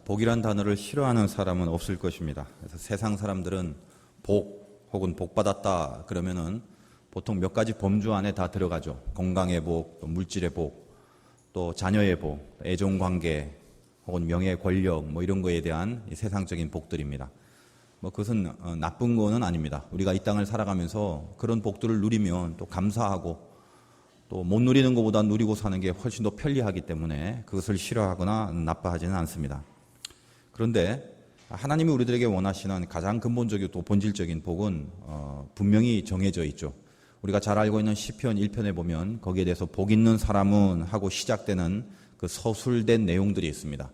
복이란 단어를 싫어하는 사람은 없을 것입니다. 그래서 세상 사람들은 복 혹은 복 받았다 그러면은 보통 몇 가지 범주 안에 다 들어가죠. 건강의 복, 또 물질의 복, 또 자녀의 복, 애정관계 혹은 명예, 권력 뭐 이런 거에 대한 세상적인 복들입니다. 그것은 나쁜 거는 아닙니다. 우리가 이 땅을 살아가면서 그런 복들을 누리면 또 감사하고 또 못 누리는 것보다 누리고 사는 게 훨씬 더 편리하기 때문에 그것을 싫어하거나 나빠하지는 않습니다. 그런데 하나님이 우리들에게 원하시는 가장 근본적이고 또 본질적인 복은 분명히 정해져 있죠. 우리가 잘 알고 있는 시편 1편에 보면 거기에 대해서 복 있는 사람은 하고 시작되는 그 서술된 내용들이 있습니다.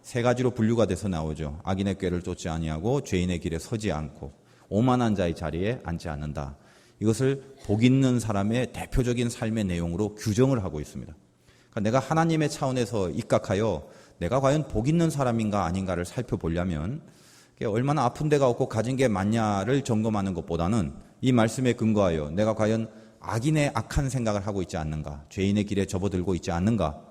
세 가지로 분류가 돼서 나오죠. 악인의 꾀를 쫓지 아니하고 죄인의 길에 서지 않고 오만한 자의 자리에 앉지 않는다. 이것을 복 있는 사람의 대표적인 삶의 내용으로 규정을 하고 있습니다. 그러니까 내가 하나님의 차원에서 입각하여 내가 과연 복 있는 사람인가 아닌가를 살펴보려면 얼마나 아픈 데가 없고 가진 게 많냐를 점검하는 것보다는 이 말씀에 근거하여 내가 과연 악인의 악한 생각을 하고 있지 않는가, 죄인의 길에 접어들고 있지 않는가,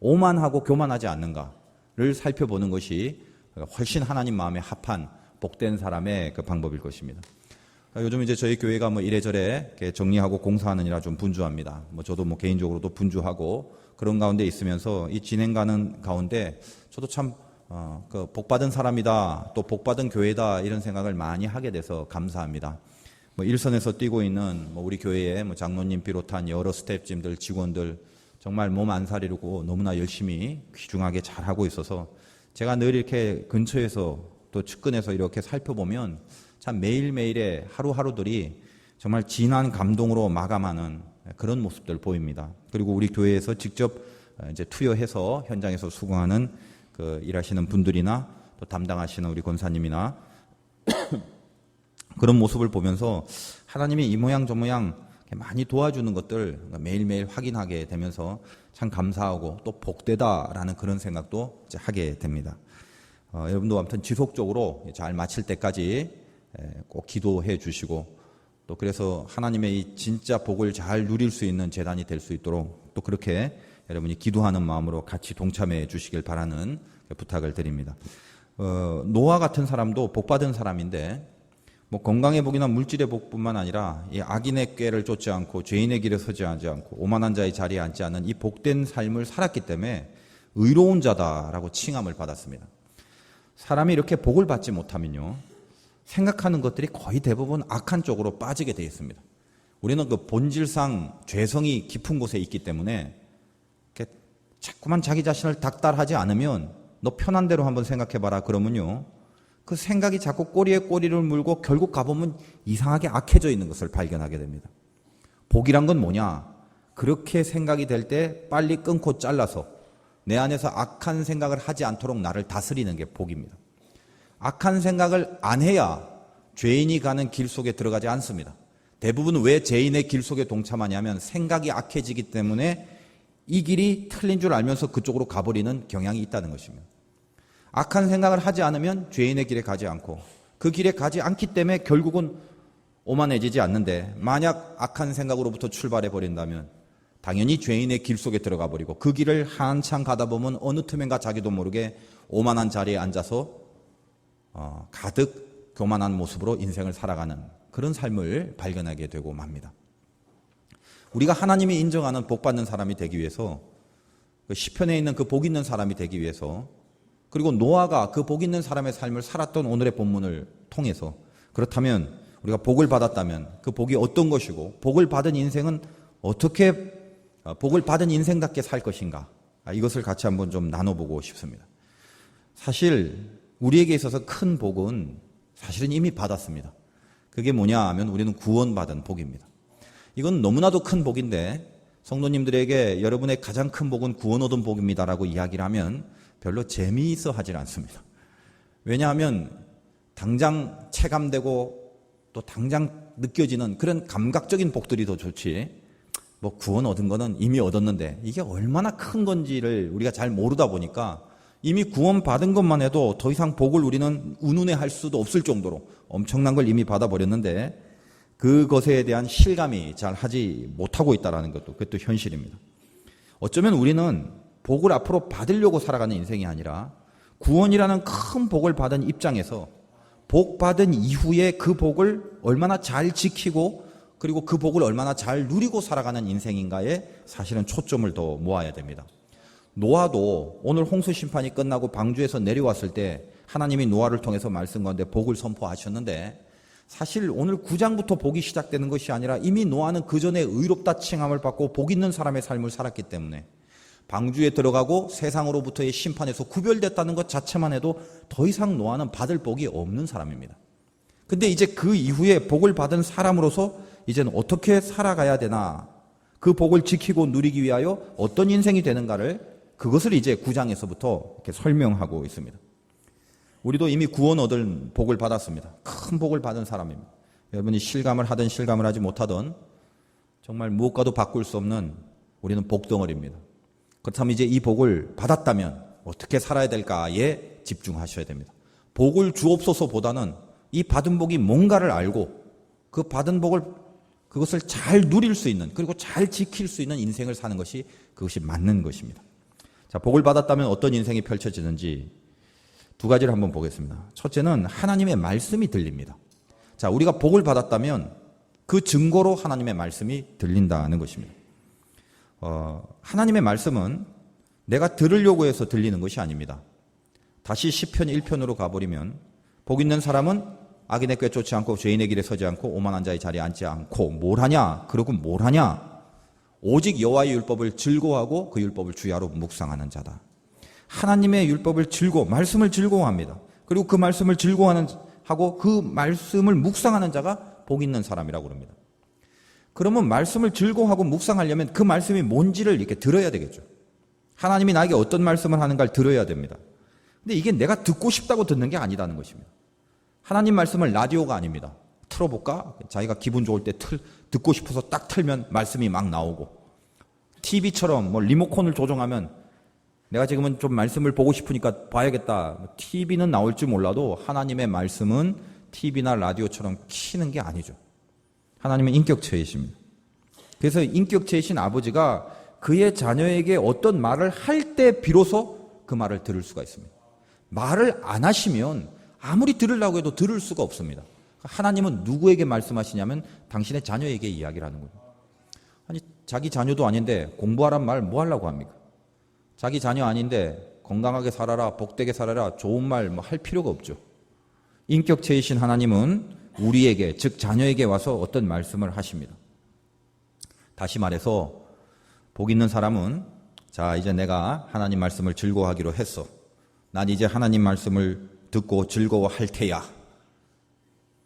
오만하고 교만하지 않는가를 살펴보는 것이 훨씬 하나님 마음에 합한 복된 사람의 그 방법일 것입니다. 요즘 이제 저희 교회가 이래저래 정리하고 공사하느니라 좀 분주합니다. 저도 개인적으로도 분주하고 그런 가운데 있으면서 이 진행가는 가운데 저도 참 복받은 사람이다, 또 복받은 교회다 이런 생각을 많이 하게 돼서 감사합니다. 일선에서 뛰고 있는 우리 교회의 장로님 비롯한 여러 스태프진들, 직원들 정말 몸 안 사리고 너무나 열심히 귀중하게 잘하고 있어서 제가 늘 이렇게 근처에서 또 측근에서 이렇게 살펴보면 참 매일매일의 하루하루들이 정말 진한 감동으로 마감하는 그런 모습들 보입니다. 그리고 우리 교회에서 직접 이제 투여해서 현장에서 수고하는 그 일하시는 분들이나 또 담당하시는 우리 권사님이나 그런 모습을 보면서 하나님이 이 모양 저 모양 많이 도와주는 것들 매일매일 확인하게 되면서 참 감사하고 또 복되다라는 그런 생각도 이제 하게 됩니다. 여러분도 아무튼 지속적으로 잘 마칠 때까지 꼭 기도해 주시고 또 그래서 하나님의 이 진짜 복을 잘 누릴 수 있는 재단이 될 수 있도록 또 그렇게 여러분이 기도하는 마음으로 같이 동참해 주시길 바라는 부탁을 드립니다. 노아 같은 사람도 복받은 사람인데 건강의 복이나 물질의 복뿐만 아니라 이 악인의 꾀를 쫓지 않고 죄인의 길에 서지 않고 오만한 자의 자리에 앉지 않는 이 복된 삶을 살았기 때문에 의로운 자다라고 칭함을 받았습니다. 사람이 이렇게 복을 받지 못하면요, 생각하는 것들이 거의 대부분 악한 쪽으로 빠지게 되어 있습니다. 우리는 그 본질상 죄성이 깊은 곳에 있기 때문에 이렇게 자꾸만 자기 자신을 닥달하지 않으면 너 편한 대로 한번 생각해봐라 그러면요, 그 생각이 자꾸 꼬리에 꼬리를 물고 결국 가보면 이상하게 악해져 있는 것을 발견하게 됩니다. 복이란 건 뭐냐? 그렇게 생각이 될 때 빨리 끊고 잘라서 내 안에서 악한 생각을 하지 않도록 나를 다스리는 게 복입니다. 악한 생각을 안 해야 죄인이 가는 길 속에 들어가지 않습니다. 대부분 왜 죄인의 길 속에 동참하냐면 생각이 악해지기 때문에 이 길이 틀린 줄 알면서 그쪽으로 가버리는 경향이 있다는 것입니다. 악한 생각을 하지 않으면 죄인의 길에 가지 않고 그 길에 가지 않기 때문에 결국은 오만해지지 않는데, 만약 악한 생각으로부터 출발해 버린다면 당연히 죄인의 길 속에 들어가 버리고 그 길을 한참 가다 보면 어느 틈엔가 자기도 모르게 오만한 자리에 앉아서 가득 교만한 모습으로 인생을 살아가는 그런 삶을 발견하게 되고 맙니다. 우리가 하나님이 인정하는 복받는 사람이 되기 위해서, 그 시편에 있는 그 복 있는 사람이 되기 위해서, 그리고 노아가 그 복 있는 사람의 삶을 살았던 오늘의 본문을 통해서, 그렇다면 우리가 복을 받았다면 그 복이 어떤 것이고 복을 받은 인생은 어떻게 복을 받은 인생답게 살 것인가, 이것을 같이 한번 좀 나눠보고 싶습니다. 사실 우리에게 있어서 큰 복은 사실은 이미 받았습니다. 그게 뭐냐 하면 우리는 구원받은 복입니다. 이건 너무나도 큰 복인데 성도님들에게 여러분의 가장 큰 복은 구원 얻은 복입니다라고 이야기를 하면 별로 재미있어 하질 않습니다. 왜냐하면 당장 체감되고 또 당장 느껴지는 그런 감각적인 복들이 더 좋지, 구원 얻은 거는 이미 얻었는데 이게 얼마나 큰 건지를 우리가 잘 모르다 보니까 이미 구원받은 것만 해도 더 이상 복을 우리는 운운해할 수도 없을 정도로 엄청난 걸 이미 받아버렸는데 그것에 대한 실감이 잘 하지 못하고 있다는 것도 그것도 현실입니다. 어쩌면 우리는 복을 앞으로 받으려고 살아가는 인생이 아니라 구원이라는 큰 복을 받은 입장에서 복 받은 이후에 그 복을 얼마나 잘 지키고 그리고 그 복을 얼마나 잘 누리고 살아가는 인생인가에 사실은 초점을 더 모아야 됩니다. 노아도 오늘 홍수 심판이 끝나고 방주에서 내려왔을 때 하나님이 노아를 통해서 말씀 가운데 복을 선포하셨는데 사실 오늘 9장부터 복이 시작되는 것이 아니라 이미 노아는 그 전에 의롭다 칭함을 받고 복 있는 사람의 삶을 살았기 때문에 방주에 들어가고 세상으로부터의 심판에서 구별됐다는 것 자체만 해도 더 이상 노아는 받을 복이 없는 사람입니다. 근데 이제 그 이후에 복을 받은 사람으로서 이제는 어떻게 살아가야 되나, 그 복을 지키고 누리기 위하여 어떤 인생이 되는가를 그것을 이제 9장에서부터 이렇게 설명하고 있습니다. 우리도 이미 구원 얻은 복을 받았습니다. 큰 복을 받은 사람입니다. 여러분이 실감을 하든 실감을 하지 못하든 정말 무엇과도 바꿀 수 없는 우리는 복덩어리입니다. 그렇다면 이제 이 복을 받았다면 어떻게 살아야 될까에 집중하셔야 됩니다. 복을 주옵소서보다는 이 받은 복이 뭔가를 알고 그 받은 복을 그것을 잘 누릴 수 있는 그리고 잘 지킬 수 있는 인생을 사는 것이 그것이 맞는 것입니다. 자, 복을 받았다면 어떤 인생이 펼쳐지는지 두 가지를 한번 보겠습니다. 첫째는 하나님의 말씀이 들립니다. 자, 우리가 복을 받았다면 그 증거로 하나님의 말씀이 들린다는 것입니다. 하나님의 말씀은 내가 들으려고 해서 들리는 것이 아닙니다. 다시 시편 1편으로 가버리면 복 있는 사람은 악인의 꾀 쫓지 않고 죄인의 길에 서지 않고 오만한 자의 자리에 앉지 않고 뭘 하냐? 그러고 뭘 하냐? 오직 여호와의 율법을 즐거워하고 그 율법을 주야로 묵상하는 자다. 하나님의 율법을 말씀을 즐거워합니다. 그리고 그 말씀을 즐거워하고 그 말씀을 묵상하는 자가 복 있는 사람이라고 합니다. 그러면 말씀을 즐거워하고 묵상하려면 그 말씀이 뭔지를 이렇게 들어야 되겠죠. 하나님이 나에게 어떤 말씀을 하는가를 들어야 됩니다. 근데 이게 내가 듣고 싶다고 듣는 게 아니라는 것입니다. 하나님 말씀은 라디오가 아닙니다. 틀어볼까? 자기가 기분 좋을 때 듣고 싶어서 딱 틀면 말씀이 막 나오고, TV처럼 리모컨을 조정하면 내가 지금은 좀 말씀을 보고 싶으니까 봐야겠다. TV는 나올지 몰라도 하나님의 말씀은 TV나 라디오처럼 키는 게 아니죠. 하나님은 인격체이십니다. 그래서 인격체이신 아버지가 그의 자녀에게 어떤 말을 할 때 비로소 그 말을 들을 수가 있습니다. 말을 안 하시면 아무리 들으려고 해도 들을 수가 없습니다. 하나님은 누구에게 말씀하시냐면 당신의 자녀에게 이야기를 하는 거예요. 아니, 자기 자녀도 아닌데 공부하란 말 뭐 하려고 합니까? 자기 자녀 아닌데 건강하게 살아라, 복되게 살아라, 좋은 말 할 필요가 없죠. 인격체이신 하나님은 우리에게, 즉 자녀에게 와서 어떤 말씀을 하십니다. 다시 말해서 복 있는 사람은 자, 이제 내가 하나님 말씀을 즐거워하기로 했어. 난 이제 하나님 말씀을 듣고 즐거워할 테야.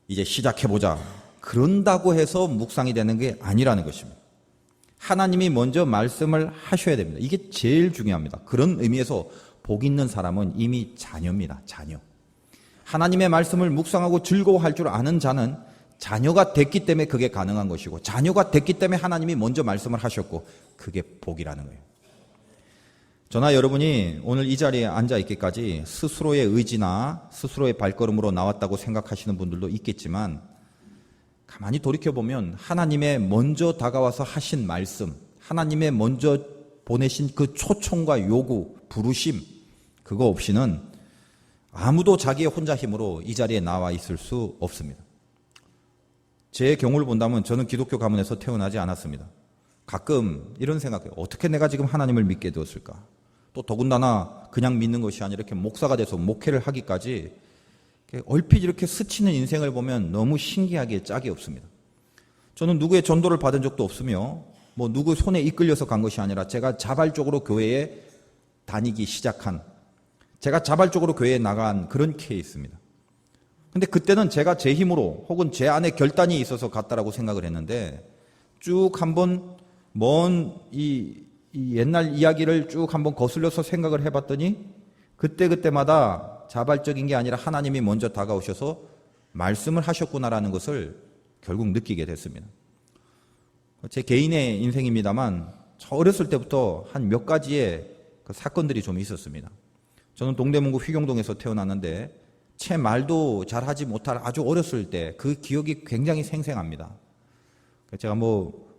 이제 시작해보자. 그런다고 해서 묵상이 되는 게 아니라는 것입니다. 하나님이 먼저 말씀을 하셔야 됩니다. 이게 제일 중요합니다. 그런 의미에서 복 있는 사람은 이미 자녀입니다. 자녀. 하나님의 말씀을 묵상하고 즐거워할 줄 아는 자는 자녀가 됐기 때문에 그게 가능한 것이고, 자녀가 됐기 때문에 하나님이 먼저 말씀을 하셨고, 그게 복이라는 거예요. 저나 여러분이 오늘 이 자리에 앉아 있기까지 스스로의 의지나 스스로의 발걸음으로 나왔다고 생각하시는 분들도 있겠지만, 가만히 돌이켜보면 하나님의 먼저 다가와서 하신 말씀, 하나님의 먼저 보내신 그 초청과 요구, 부르심, 그거 없이는 아무도 자기의 혼자 힘으로 이 자리에 나와 있을 수 없습니다. 제 경우를 본다면 저는 기독교 가문에서 태어나지 않았습니다. 가끔 이런 생각해요. 어떻게 내가 지금 하나님을 믿게 되었을까? 또 더군다나 그냥 믿는 것이 아니라 이렇게 목사가 돼서 목회를 하기까지 얼핏 이렇게 스치는 인생을 보면 너무 신기하기에 짝이 없습니다. 저는 누구의 전도를 받은 적도 없으며 누구 손에 이끌려서 간 것이 아니라 제가 자발적으로 교회에 다니기 시작한, 제가 자발적으로 교회에 나간 그런 케이스입니다. 근데 그때는 제가 제 힘으로 혹은 제 안에 결단이 있어서 갔다라고 생각을 했는데, 쭉 한번 이 옛날 이야기를 쭉 한번 거슬려서 생각을 해봤더니 그때마다 자발적인 게 아니라 하나님이 먼저 다가오셔서 말씀을 하셨구나라는 것을 결국 느끼게 됐습니다. 제 개인의 인생입니다만 저 어렸을 때부터 한 몇 가지의 그 사건들이 좀 있었습니다. 저는 동대문구 휘경동에서 태어났는데 제 말도 잘하지 못할 아주 어렸을 때 그 기억이 굉장히 생생합니다. 제가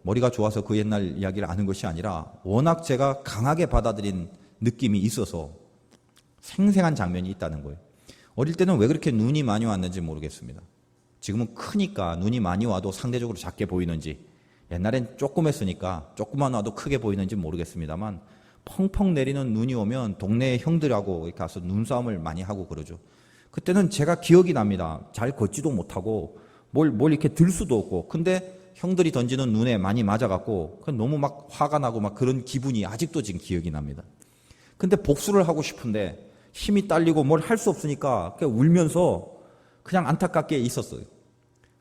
머리가 좋아서 그 옛날 이야기를 아는 것이 아니라 워낙 제가 강하게 받아들인 느낌이 있어서 생생한 장면이 있다는 거예요. 어릴 때는 왜 그렇게 눈이 많이 왔는지 모르겠습니다. 지금은 크니까 눈이 많이 와도 상대적으로 작게 보이는지, 옛날엔 조그맸으니까 조금만 와도 크게 보이는지 모르겠습니다만 펑펑 내리는 눈이 오면 동네 형들하고 이렇게 가서 눈싸움을 많이 하고 그러죠. 그때는 제가 기억이 납니다. 잘 걷지도 못하고 뭘 이렇게 들 수도 없고, 근데 형들이 던지는 눈에 많이 맞아갖고 너무 막 화가 나고 막 그런 기분이 아직도 지금 기억이 납니다. 근데 복수를 하고 싶은데 힘이 딸리고 뭘 할 수 없으니까 그냥 울면서 그냥 안타깝게 있었어요.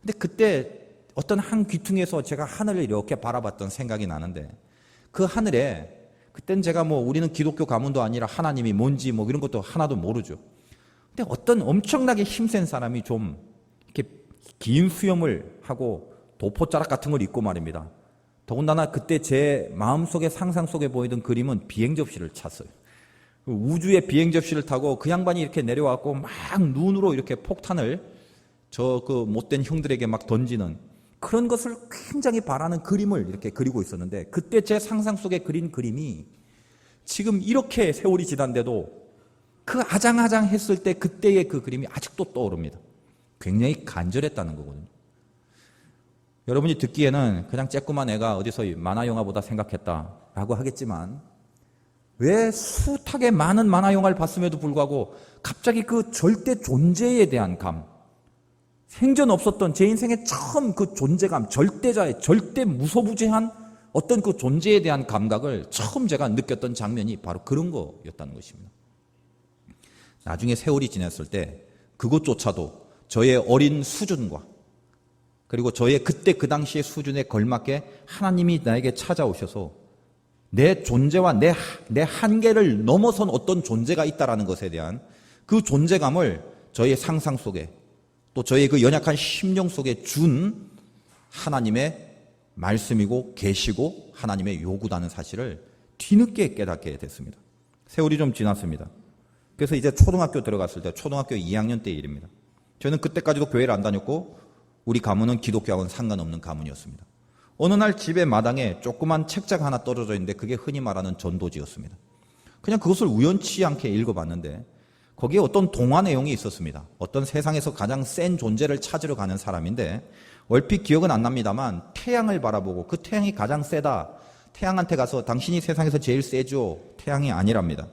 근데 그때 어떤 한 귀퉁이에서 제가 하늘을 이렇게 바라봤던 생각이 나는데, 그 하늘에 그땐 제가 우리는 기독교 가문도 아니라 하나님이 뭔지 이런 것도 하나도 모르죠. 근데 어떤 엄청나게 힘센 사람이 좀 이렇게 긴 수염을 하고 도포자락 같은 걸 입고 말입니다. 더군다나 그때 제 마음속에 상상 속에 보이던 그림은 비행 접시를 찼어요. 우주의 비행 접시를 타고 그 양반이 이렇게 내려왔고 막 눈으로 이렇게 폭탄을 저 그 못된 형들에게 막 던지는 그런 것을 굉장히 바라는 그림을 이렇게 그리고 있었는데, 그때 제 상상 속에 그린 그림이 지금 이렇게 세월이 지난데도 그 아장아장했을 때 그때의 그 그림이 아직도 떠오릅니다. 굉장히 간절했다는 거거든요. 여러분이 듣기에는 그냥 쬐끄만 애가 어디서 만화 영화보다 생각했다라고 하겠지만, 왜 숱하게 많은 만화 영화를 봤음에도 불구하고 갑자기 그 절대 존재에 대한 생전 없었던 제 인생의 처음 그 존재감, 절대자의 절대 무소부재한 어떤 그 존재에 대한 감각을 처음 제가 느꼈던 장면이 바로 그런 거였다는 것입니다. 나중에 세월이 지났을 때 그것조차도 저의 어린 수준과 그리고 저의 그때 그 당시의 수준에 걸맞게 하나님이 나에게 찾아오셔서 내 존재와 내 한계를 넘어선 어떤 존재가 있다라는 것에 대한 그 존재감을 저의 상상 속에, 또 저의 그 연약한 심령 속에 준 하나님의 말씀이고 계시고 하나님의 요구다는 사실을 뒤늦게 깨닫게 됐습니다. 세월이 좀 지났습니다. 그래서 이제 초등학교 들어갔을 때, 초등학교 2학년 때 일입니다. 저는 그때까지도 교회를 안 다녔고 우리 가문은 기독교하고는 상관없는 가문이었습니다. 어느 날 집의 마당에 조그만 책자가 하나 떨어져 있는데 그게 흔히 말하는 전도지였습니다. 그냥 그것을 우연치 않게 읽어봤는데 거기에 어떤 동화 내용이 있었습니다. 어떤 세상에서 가장 센 존재를 찾으러 가는 사람인데, 얼핏 기억은 안 납니다만 태양을 바라보고 그 태양이 가장 세다, 태양한테 가서 당신이 세상에서 제일 세죠. 태양이 아니랍니다.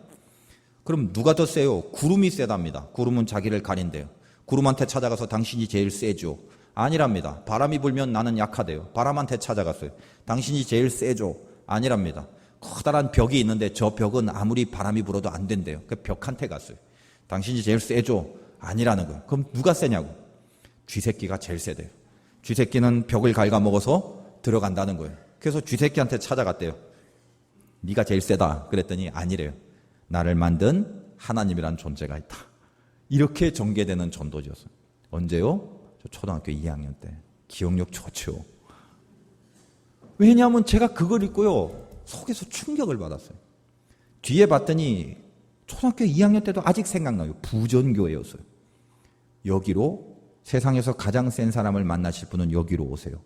그럼 누가 더 세요? 구름이 세답니다. 구름은 자기를 가린대요. 구름한테 찾아가서 당신이 제일 세죠. 아니랍니다. 바람이 불면 나는 약하대요. 바람한테 찾아갔어요. 당신이 제일 세죠. 아니랍니다. 커다란 벽이 있는데 저 벽은 아무리 바람이 불어도 안 된대요. 그 벽한테 갔어요. 당신이 제일 세죠? 아니라는 거예요. 그럼 누가 세냐고? 쥐새끼가 제일 세대요. 쥐새끼는 벽을 갉아먹어서 들어간다는 거예요. 그래서 쥐새끼한테 찾아갔대요. 네가 제일 세다. 그랬더니 아니래요. 나를 만든 하나님이란 존재가 있다. 이렇게 전개되는 전도지였어요. 언제요? 저 초등학교 2학년 때. 기억력 좋죠. 왜냐하면 제가 그걸 읽고요, 속에서 충격을 받았어요. 뒤에 봤더니 초등학교 2학년 때도 아직 생각나요. 부전교회였어요. 여기로, 세상에서 가장 센 사람을 만나실 분은 여기로 오세요.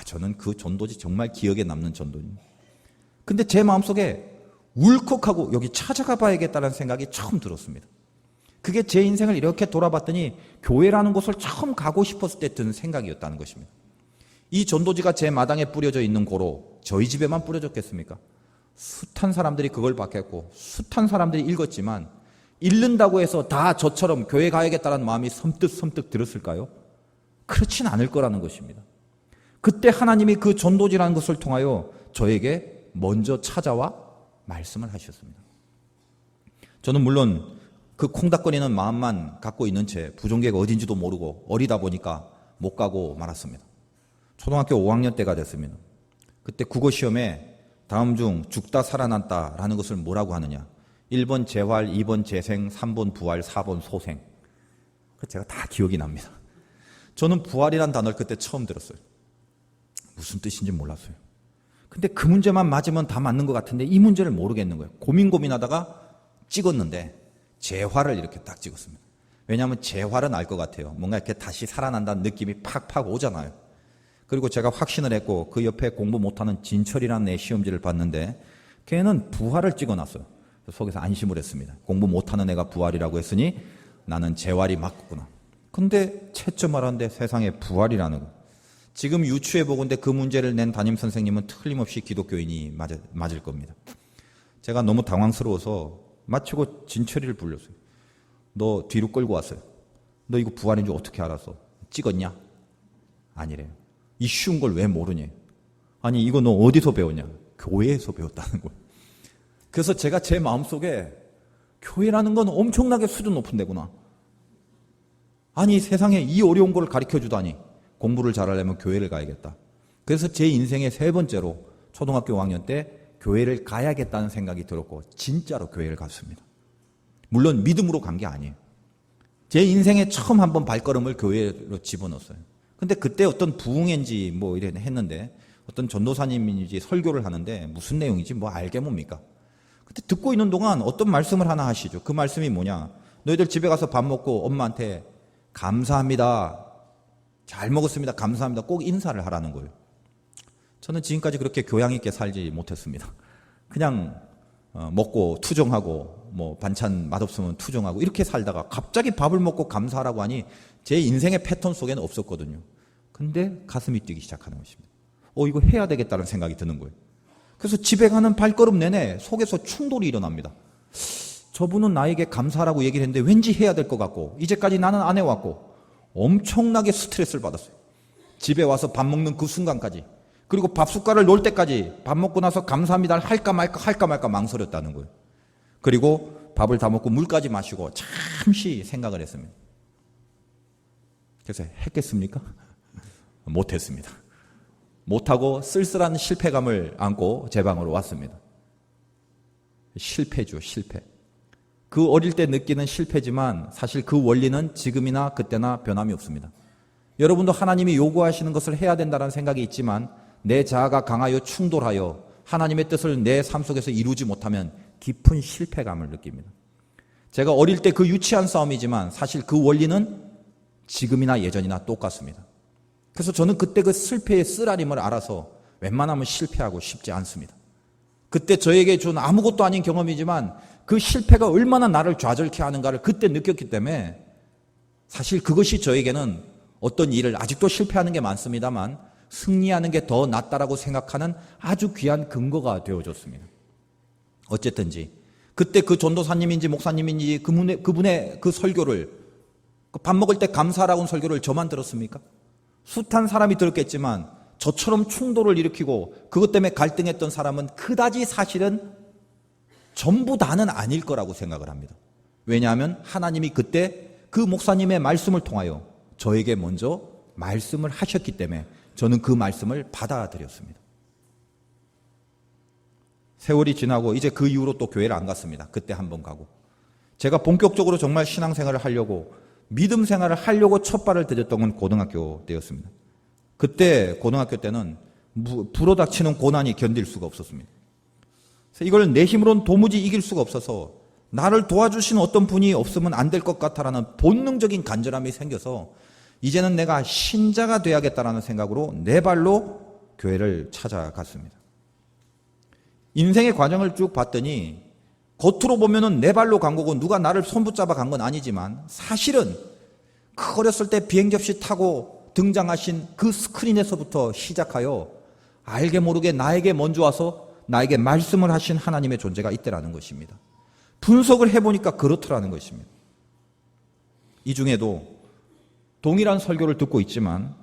저는 그 전도지 정말 기억에 남는 전도입니다. 근데 제 마음속에 울컥하고 여기 찾아가 봐야겠다는 생각이 처음 들었습니다. 그게 제 인생을 이렇게 돌아봤더니 교회라는 곳을 처음 가고 싶었을 때 든 생각이었다는 것입니다. 이 전도지가 제 마당에 뿌려져 있는 고로 저희 집에만 뿌려졌겠습니까? 숱한 사람들이 그걸 받겠고 숱한 사람들이 읽었지만 읽는다고 해서 다 저처럼 교회 가야겠다는 마음이 섬뜩 들었을까요? 그렇진 않을 거라는 것입니다. 그때 하나님이 그 전도지라는 것을 통하여 저에게 먼저 찾아와 말씀을 하셨습니다. 저는 물론 그 콩닥거리는 마음만 갖고 있는 채 부종교가 어딘지도 모르고 어리다 보니까 못 가고 말았습니다. 초등학교 5학년 때가 됐습니다. 그때 국어 시험에 다음 중 죽다 살아났다라는 것을 뭐라고 하느냐? 1번 재활, 2번 재생, 3번 부활, 4번 소생. 제가 다 기억이 납니다. 저는 부활이란 단어를 그때 처음 들었어요. 무슨 뜻인지 몰랐어요. 근데 그 문제만 맞으면 다 맞는 것 같은데 이 문제를 모르겠는 거예요. 고민하다가 찍었는데 재활을 이렇게 딱 찍었습니다. 왜냐하면 재활은 알 것 같아요. 뭔가 이렇게 다시 살아난다는 느낌이 팍팍 오잖아요. 그리고 제가 확신을 했고 그 옆에 공부 못하는 진철이라는 애 시험지를 봤는데 걔는 부활을 찍어놨어요. 속에서 안심을 했습니다. 공부 못하는 애가 부활이라고 했으니 나는 재활이 맞구나. 근데 채점하라는데 세상에 부활이라는 거. 지금 유추해 보건대 그 문제를 낸 담임 선생님은 틀림없이 기독교인이 맞을 겁니다. 제가 너무 당황스러워서 마치고 진철이를 불렀어요. 너 뒤로 끌고 왔어요. 너 이거 부활인 줄 어떻게 알았어? 찍었냐? 아니래요. 이 쉬운 걸 왜 모르냐? 아니 이거 너 어디서 배웠냐? 교회에서 배웠다는 거예요. 그래서 제가 제 마음속에 교회라는 건 엄청나게 수준 높은 데구나. 아니 세상에 이 어려운 걸 가르쳐주다니. 공부를 잘하려면 교회를 가야겠다. 그래서 제 인생의 세 번째로 초등학교 5학년 때 교회를 가야겠다는 생각이 들었고 진짜로 교회를 갔습니다. 물론 믿음으로 간 게 아니에요. 제 인생에 처음 한번 발걸음을 교회로 집어넣었어요. 근데 그때 어떤 부흥인지 뭐 이래 했는데 어떤 전도사님인지 설교를 하는데 무슨 내용인지 뭐 알게 뭡니까? 그때 듣고 있는 동안 어떤 말씀을 하나 하시죠. 그 말씀이 뭐냐? 너희들 집에 가서 밥 먹고 엄마한테 감사합니다. 잘 먹었습니다. 감사합니다. 꼭 인사를 하라는 거예요. 저는 지금까지 그렇게 교양 있게 살지 못했습니다. 그냥 먹고 투정하고 뭐 반찬 맛없으면 투정하고 이렇게 살다가 갑자기 밥을 먹고 감사하라고 하니 제 인생의 패턴 속에는 없었거든요. 근데 가슴이 뛰기 시작하는 것입니다. 이거 해야 되겠다는 생각이 드는 거예요. 그래서 집에 가는 발걸음 내내 속에서 충돌이 일어납니다. 저분은 나에게 감사하라고 얘기를 했는데 왠지 해야 될 것 같고 이제까지 나는 안 해왔고 엄청나게 스트레스를 받았어요. 집에 와서 밥 먹는 그 순간까지 그리고 밥 숟갈을 놓을 때까지 밥 먹고 나서 감사합니다 할까 말까 망설였다는 거예요. 그리고 밥을 다 먹고 물까지 마시고 잠시 생각을 했습니다. 그래서 했겠습니까? 못했습니다. 못하고 쓸쓸한 실패감을 안고 제 방으로 왔습니다. 실패죠, 실패. 그 어릴 때 느끼는 실패지만 사실 그 원리는 지금이나 그때나 변함이 없습니다. 여러분도 하나님이 요구하시는 것을 해야 된다는 생각이 있지만 내 자아가 강하여 충돌하여 하나님의 뜻을 내 삶 속에서 이루지 못하면 깊은 실패감을 느낍니다. 제가 어릴 때 그 유치한 싸움이지만 사실 그 원리는 지금이나 예전이나 똑같습니다. 그래서 저는 그때 그 실패의 쓰라림을 알아서 웬만하면 실패하고 싶지 않습니다. 그때 저에게 준 아무것도 아닌 경험이지만 그 실패가 얼마나 나를 좌절케 하는가를 그때 느꼈기 때문에 사실 그것이 저에게는 어떤 일을 아직도 실패하는 게 많습니다만 승리하는 게 더 낫다라고 생각하는 아주 귀한 근거가 되어줬습니다. 어쨌든지 그때 그 전도사님인지 목사님인지 그분의 그 설교를 밥 먹을 때 감사라고 하는 설교를 저만 들었습니까? 숱한 사람이 들었겠지만 저처럼 충돌을 일으키고 그것 때문에 갈등했던 사람은 그다지 사실은 전부 다는 아닐 거라고 생각을 합니다. 왜냐하면 하나님이 그때 그 목사님의 말씀을 통하여 저에게 먼저 말씀을 하셨기 때문에 저는 그 말씀을 받아들였습니다. 세월이 지나고 이제 그 이후로 또 교회를 안 갔습니다. 그때 한번 가고. 제가 본격적으로 정말 신앙생활을 하려고 믿음 생활을 하려고 첫 발을 들였던 건 고등학교 때였습니다. 그때 고등학교 때는 불어닥치는 고난이 견딜 수가 없었습니다. 그래서 이걸 내 힘으로는 도무지 이길 수가 없어서 나를 도와주시는 어떤 분이 없으면 안 될 것 같다라는 본능적인 간절함이 생겨서 이제는 내가 신자가 돼야겠다라는 생각으로 내 발로 교회를 찾아갔습니다. 인생의 과정을 쭉 봤더니 겉으로 보면은 내 발로 간 거고 누가 나를 손붙잡아 간 건 아니지만 사실은 그 어렸을 때 비행접시 타고 등장하신 그 스크린에서부터 시작하여 알게 모르게 나에게 먼저 와서 나에게 말씀을 하신 하나님의 존재가 있다라는 것입니다. 분석을 해보니까 그렇더라는 것입니다. 이 중에도 동일한 설교를 듣고 있지만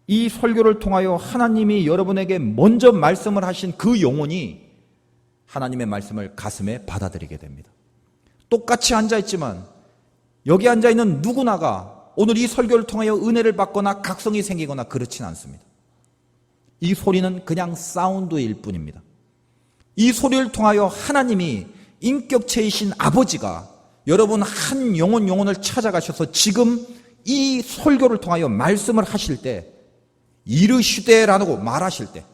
이 설교를 통하여 하나님이 여러분에게 먼저 말씀을 하신 그 영혼이 하나님의 말씀을 가슴에 받아들이게 됩니다. 똑같이 앉아있지만 여기 앉아있는 누구나가 오늘 이 설교를 통하여 은혜를 받거나 각성이 생기거나 그렇진 않습니다. 이 소리는 그냥 사운드일 뿐입니다. 이 소리를 통하여 하나님이 인격체이신 아버지가 여러분 한 영혼을 찾아가셔서 지금 이 설교를 통하여 말씀을 하실 때 이르시되라고 말하실 때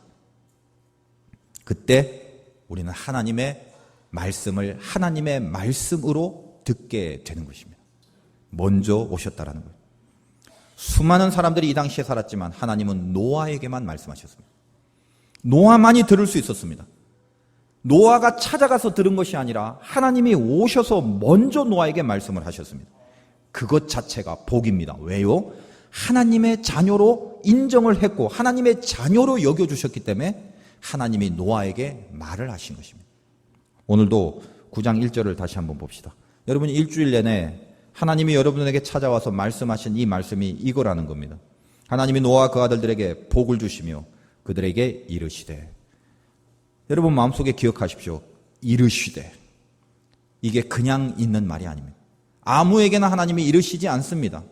그때 우리는 하나님의 말씀을 하나님의 말씀으로 듣게 되는 것입니다. 먼저 오셨다라는 거예요. 수많은 사람들이 이 당시에 살았지만 하나님은 노아에게만 말씀하셨습니다. 노아만이 들을 수 있었습니다. 노아가 찾아가서 들은 것이 아니라 하나님이 오셔서 먼저 노아에게 말씀을 하셨습니다. 그것 자체가 복입니다. 왜요? 하나님의 자녀로 인정을 했고 하나님의 자녀로 여겨주셨기 때문에 하나님이 노아에게 말을 하신 것입니다. 오늘도 9장 1절을 다시 한번 봅시다. 여러분 일주일 내내 하나님이 여러분에게 찾아와서 말씀하신 이 말씀이 이거라는 겁니다. 하나님이 노아와 그 아들들에게 복을 주시며 그들에게 이르시되, 여러분 마음속에 기억하십시오. 이르시되, 이게 그냥 있는 말이 아닙니다. 아무에게나 하나님이 이르시지 않습니다.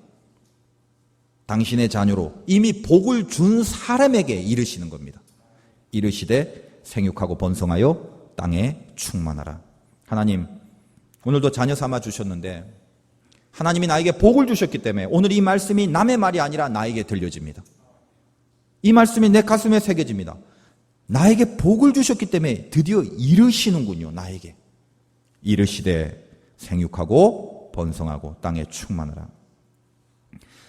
당신의 자녀로 이미 복을 준 사람에게 이르시는 겁니다. 이르시되 생육하고 번성하여 땅에 충만하라. 하나님, 오늘도 자녀 삼아 주셨는데 하나님이 나에게 복을 주셨기 때문에 오늘 이 말씀이 남의 말이 아니라 나에게 들려집니다. 이 말씀이 내 가슴에 새겨집니다. 나에게 복을 주셨기 때문에 드디어 이르시는군요. 나에게 이르시되 생육하고 번성하고 땅에 충만하라.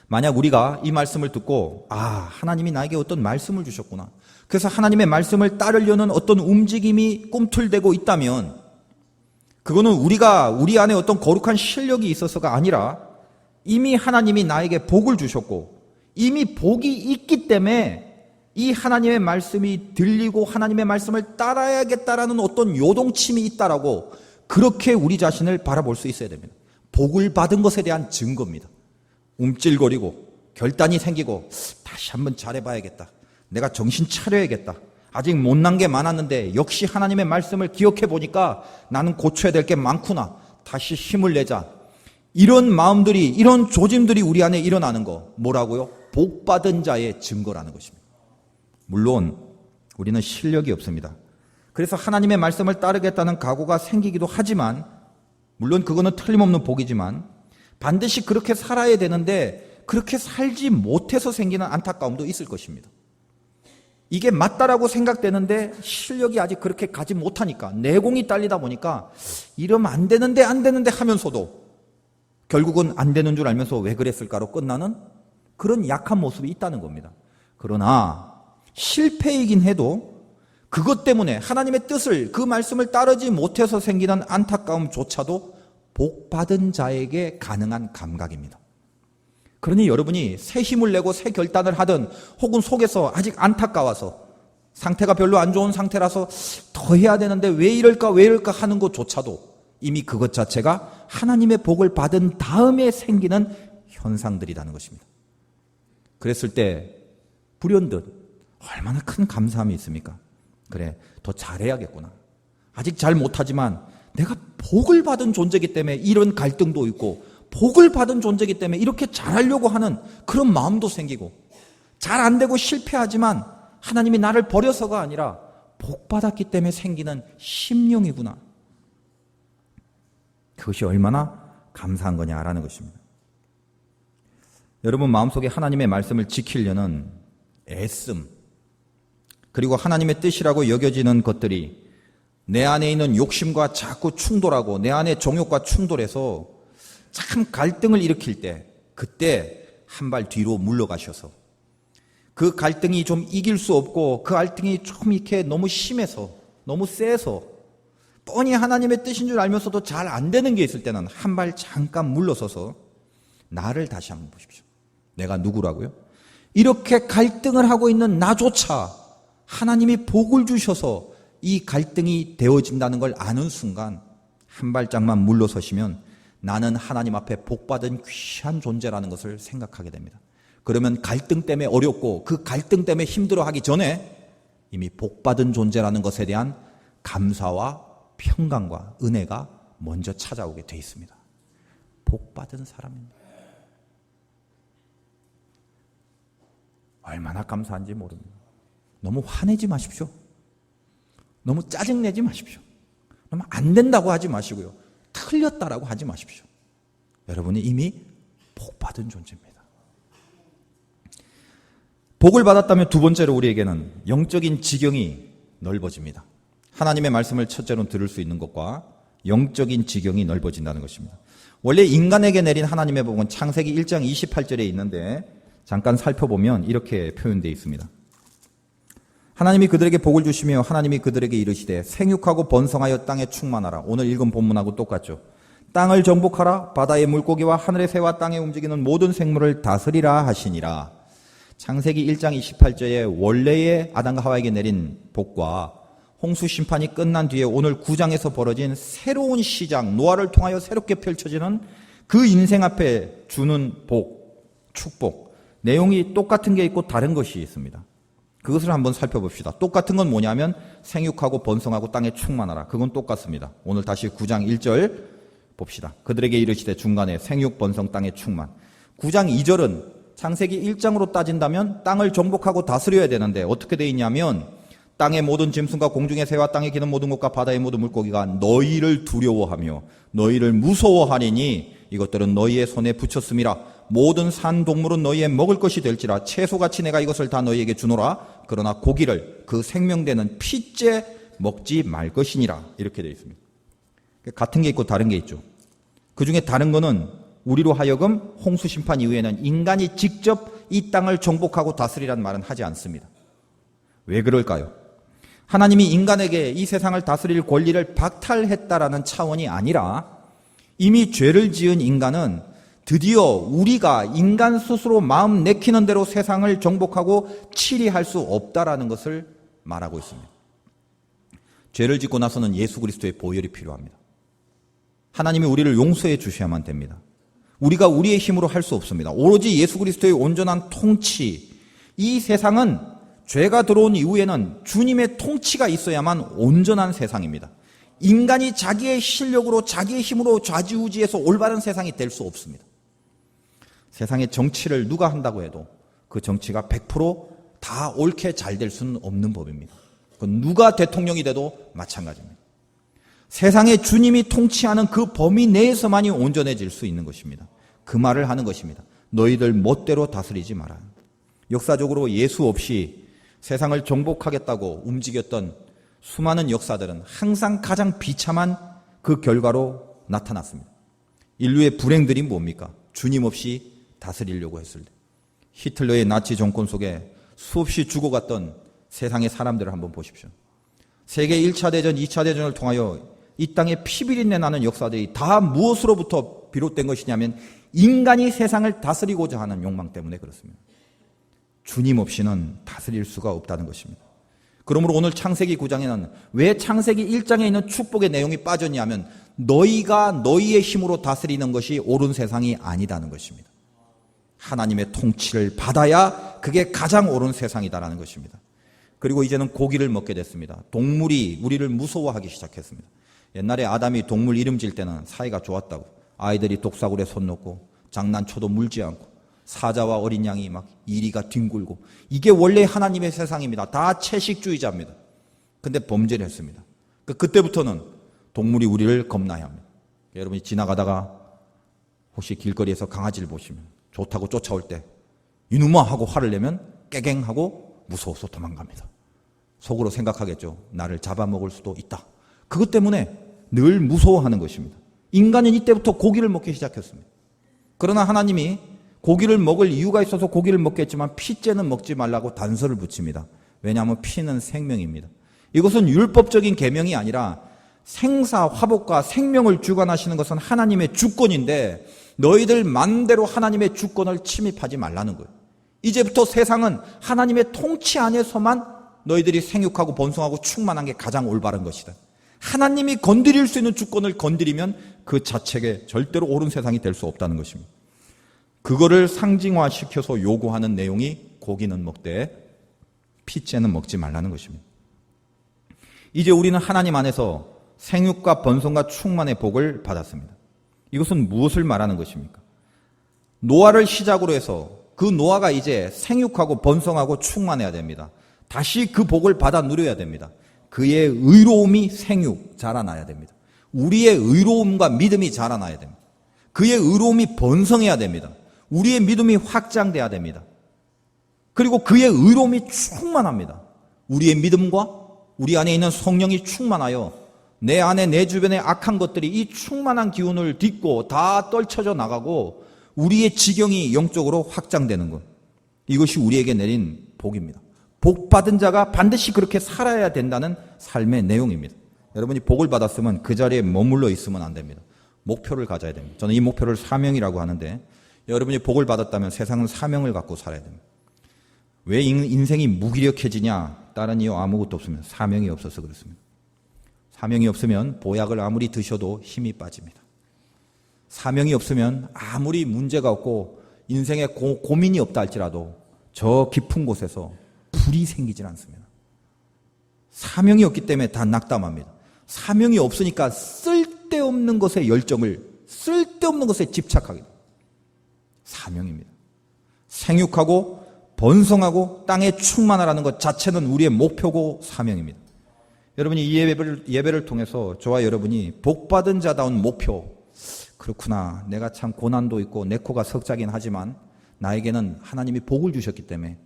만약 우리가 이 말씀을 듣고 하나님이 나에게 어떤 말씀을 주셨구나, 그래서 하나님의 말씀을 따르려는 어떤 움직임이 꿈틀대고 있다면 그거는 우리가 우리 안에 어떤 거룩한 실력이 있어서가 아니라 이미 하나님이 나에게 복을 주셨고 이미 복이 있기 때문에 이 하나님의 말씀이 들리고 하나님의 말씀을 따라야겠다라는 어떤 요동침이 있다라고 그렇게 우리 자신을 바라볼 수 있어야 됩니다. 복을 받은 것에 대한 증거입니다. 움찔거리고 결단이 생기고 다시 한번 잘해봐야겠다, 내가 정신 차려야겠다, 아직 못난 게 많았는데 역시 하나님의 말씀을 기억해 보니까 나는 고쳐야 될 게 많구나, 다시 힘을 내자, 이런 마음들이, 이런 조짐들이 우리 안에 일어나는 거 뭐라고요? 복받은 자의 증거라는 것입니다. 물론 우리는 실력이 없습니다. 그래서 하나님의 말씀을 따르겠다는 각오가 생기기도 하지만, 물론 그거는 틀림없는 복이지만 반드시 그렇게 살아야 되는데 그렇게 살지 못해서 생기는 안타까움도 있을 것입니다. 이게 맞다라고 생각되는데 실력이 아직 그렇게 가지 못하니까, 내공이 딸리다 보니까 이러면 안 되는데 하면서도 결국은 안 되는 줄 알면서 왜 그랬을까로 끝나는 그런 약한 모습이 있다는 겁니다. 그러나 실패이긴 해도 그것 때문에 하나님의 뜻을, 그 말씀을 따르지 못해서 생기는 안타까움조차도 복받은 자에게 가능한 감각입니다. 그러니 여러분이 새 힘을 내고 새 결단을 하든 혹은 속에서 아직 안타까워서 상태가 별로 안 좋은 상태라서 더 해야 되는데 왜 이럴까 하는 것조차도 이미 그것 자체가 하나님의 복을 받은 다음에 생기는 현상들이라는 것입니다. 그랬을 때 불현듯 얼마나 큰 감사함이 있습니까? 그래, 더 잘해야겠구나. 아직 잘 못하지만 내가 복을 받은 존재이기 때문에 이런 갈등도 있고, 복을 받은 존재이기 때문에 이렇게 잘하려고 하는 그런 마음도 생기고, 잘 안 되고 실패하지만 하나님이 나를 버려서가 아니라 복 받았기 때문에 생기는 심령이구나. 그것이 얼마나 감사한 거냐라는 것입니다. 여러분 마음속에 하나님의 말씀을 지키려는 애씀, 그리고 하나님의 뜻이라고 여겨지는 것들이 내 안에 있는 욕심과 자꾸 충돌하고 내 안에 정욕과 충돌해서 참 갈등을 일으킬 때, 그때 한 발 뒤로 물러가셔서 그 갈등이 좀 이길 수 없고 그 갈등이 좀 이렇게 너무 심해서, 너무 세서 뻔히 하나님의 뜻인 줄 알면서도 잘 안 되는 게 있을 때는 한 발 잠깐 물러서서 나를 다시 한번 보십시오. 내가 누구라고요? 이렇게 갈등을 하고 있는 나조차 하나님이 복을 주셔서 이 갈등이 되어진다는 걸 아는 순간 한 발짝만 물러서시면 나는 하나님 앞에 복받은 귀한 존재라는 것을 생각하게 됩니다. 그러면 갈등 때문에 어렵고 그 갈등 때문에 힘들어하기 전에 이미 복받은 존재라는 것에 대한 감사와 평강과 은혜가 먼저 찾아오게 돼 있습니다. 복받은 사람입니다. 얼마나 감사한지 모릅니다. 너무 화내지 마십시오. 너무 짜증내지 마십시오. 너무 안 된다고 하지 마시고요. 틀렸다라고 하지 마십시오. 여러분이 이미 복받은 존재입니다. 복을 받았다면 두 번째로 우리에게는 영적인 지경이 넓어집니다. 하나님의 말씀을 첫째로 들을 수 있는 것과 영적인 지경이 넓어진다는 것입니다. 원래 인간에게 내린 하나님의 복은 창세기 1장 28절에 있는데 잠깐 살펴보면 이렇게 표현되어 있습니다. 하나님이 그들에게 복을 주시며 하나님이 그들에게 이르시되 생육하고 번성하여 땅에 충만하라. 오늘 읽은 본문하고 똑같죠. 땅을 정복하라. 바다의 물고기와 하늘의 새와 땅에 움직이는 모든 생물을 다스리라 하시니라. 창세기 1장 28절에 원래의 아담과 하와에게 내린 복과 홍수 심판이 끝난 뒤에 오늘 9장에서 벌어진 새로운 시작, 노아를 통하여 새롭게 펼쳐지는 그 인생 앞에 주는 복, 축복, 내용이 똑같은 게 있고 다른 것이 있습니다. 그것을 한번 살펴봅시다. 똑같은 건 뭐냐면 생육하고 번성하고 땅에 충만하라. 그건 똑같습니다. 오늘 다시 9장 1절 봅시다. 그들에게 이르시되 중간에 생육 번성 땅에 충만. 9장 2절은 창세기 1장으로 따진다면 땅을 정복하고 다스려야 되는데 어떻게 돼 있냐면 땅의 모든 짐승과 공중의 새와 땅에 기는 모든 것과 바다의 모든 물고기가 너희를 두려워하며 너희를 무서워하리니 이것들은 너희의 손에 붙였음이라. 모든 산 동물은 너희의 먹을 것이 될지라. 채소같이 내가 이것을 다 너희에게 주노라. 그러나 고기를 그 생명되는 핏째 먹지 말 것이니라. 이렇게 되어 있습니다. 같은 게 있고 다른 게 있죠. 그 중에 다른 거는 우리로 하여금 홍수 심판 이후에는 인간이 직접 이 땅을 정복하고 다스리라는 말은 하지 않습니다. 왜 그럴까요? 하나님이 인간에게 이 세상을 다스릴 권리를 박탈했다라는 차원이 아니라 이미 죄를 지은 인간은 드디어 우리가 인간 스스로 마음 내키는 대로 세상을 정복하고 치리할 수 없다라는 것을 말하고 있습니다. 죄를 짓고 나서는 예수 그리스도의 보혈이 필요합니다. 하나님이 우리를 용서해 주셔야만 됩니다. 우리가 우리의 힘으로 할 수 없습니다. 오로지 예수 그리스도의 온전한 통치, 이 세상은 죄가 들어온 이후에는 주님의 통치가 있어야만 온전한 세상입니다. 인간이 자기의 실력으로 자기의 힘으로 좌지우지해서 올바른 세상이 될 수 없습니다. 세상의 정치를 누가 한다고 해도 그 정치가 100% 옳게 잘 될 수는 없는 법입니다. 누가 대통령이 돼도 마찬가지입니다. 세상에 주님이 통치하는 그 범위 내에서만이 온전해질 수 있는 것입니다. 그 말을 하는 것입니다. 너희들 멋대로 다스리지 마라. 역사적으로 예수 없이 세상을 정복하겠다고 움직였던 수많은 역사들은 항상 가장 비참한 그 결과로 나타났습니다. 인류의 불행들이 뭡니까? 주님 없이 다스리려고 했을 때 히틀러의 나치 정권 속에 수없이 죽어갔던 세상의 사람들을 한번 보십시오. 세계 1차 대전, 2차 대전을 통하여 이 땅에 피비린내 나는 역사들이 다 무엇으로부터 비롯된 것이냐면 인간이 세상을 다스리고자 하는 욕망 때문에 그렇습니다. 주님 없이는 다스릴 수가 없다는 것입니다. 그러므로 오늘 창세기 9장에는 왜 창세기 1장에 있는 축복의 내용이 빠졌냐면 너희가 너희의 힘으로 다스리는 것이 옳은 세상이 아니다는 것입니다. 하나님의 통치를 받아야 그게 가장 옳은 세상이다라는 것입니다. 그리고 이제는 고기를 먹게 됐습니다. 동물이 우리를 무서워하기 시작했습니다. 옛날에 아담이 동물 이름 지을 때는 사이가 좋았다고 아이들이 독사굴에 손 놓고 장난쳐도 물지 않고 사자와 어린 양이 막 이리가 뒹굴고 이게 원래 하나님의 세상입니다. 다 채식주의자입니다. 근데 범죄를 했습니다. 그때부터는 동물이 우리를 겁나야 합니다. 여러분이 지나가다가 혹시 길거리에서 강아지를 보시면 좋다고 쫓아올 때 이놈아 하고 화를 내면 깨갱하고 무서워서 도망갑니다. 속으로 생각하겠죠. 나를 잡아먹을 수도 있다. 그것 때문에 늘 무서워하는 것입니다. 인간은 이때부터 고기를 먹기 시작했습니다. 그러나 하나님이 고기를 먹을 이유가 있어서 고기를 먹겠지만 피째는 먹지 말라고 단서를 붙입니다. 왜냐하면 피는 생명입니다. 이것은 율법적인 계명이 아니라 생사, 화복과 생명을 주관하시는 것은 하나님의 주권인데 너희들 마음대로 하나님의 주권을 침입하지 말라는 거예요. 이제부터 세상은 하나님의 통치 안에서만 너희들이 생육하고 번성하고 충만한 게 가장 올바른 것이다. 하나님이 건드릴 수 있는 주권을 건드리면 그 자체가 절대로 옳은 세상이 될 수 없다는 것입니다. 그거를 상징화시켜서 요구하는 내용이 고기는 먹되 피째는 먹지 말라는 것입니다. 이제 우리는 하나님 안에서 생육과 번성과 충만의 복을 받았습니다. 이것은 무엇을 말하는 것입니까? 노아를 시작으로 해서 그 노아가 이제 생육하고 번성하고 충만해야 됩니다. 다시 그 복을 받아 누려야 됩니다. 그의 의로움이 생육, 자라나야 됩니다. 우리의 의로움과 믿음이 자라나야 됩니다. 그의 의로움이 번성해야 됩니다. 우리의 믿음이 확장돼야 됩니다. 그리고 그의 의로움이 충만합니다. 우리의 믿음과 우리 안에 있는 성령이 충만하여 내 안에 내 주변의 악한 것들이 이 충만한 기운을 딛고 다 떨쳐져 나가고 우리의 지경이 영적으로 확장되는 것. 이것이 우리에게 내린 복입니다. 복 받은 자가 반드시 그렇게 살아야 된다는 삶의 내용입니다. 여러분이 복을 받았으면 그 자리에 머물러 있으면 안 됩니다. 목표를 가져야 됩니다. 저는 이 목표를 사명이라고 하는데, 여러분이 복을 받았다면 세상은 사명을 갖고 살아야 됩니다. 왜 인생이 무기력해지냐? 다른 이유 아무것도 없으면 사명이 없어서 그렇습니다. 사명이 없으면 보약을 아무리 드셔도 힘이 빠집니다. 사명이 없으면 아무리 문제가 없고 인생에 고민이 없다 할지라도 저 깊은 곳에서 불이 생기질 않습니다. 사명이 없기 때문에 다 낙담합니다. 사명이 없으니까 쓸데없는 것에 열정을, 쓸데없는 것에 집착하게 됩니다. 사명입니다. 생육하고 번성하고 땅에 충만하라는 것 자체는 우리의 목표고 사명입니다. 여러분이 이 예배를 통해서 저와 여러분이 복받은 자다운 목표, 그렇구나, 내가 참 고난도 있고 내 코가 석자긴 하지만 나에게는 하나님이 복을 주셨기 때문에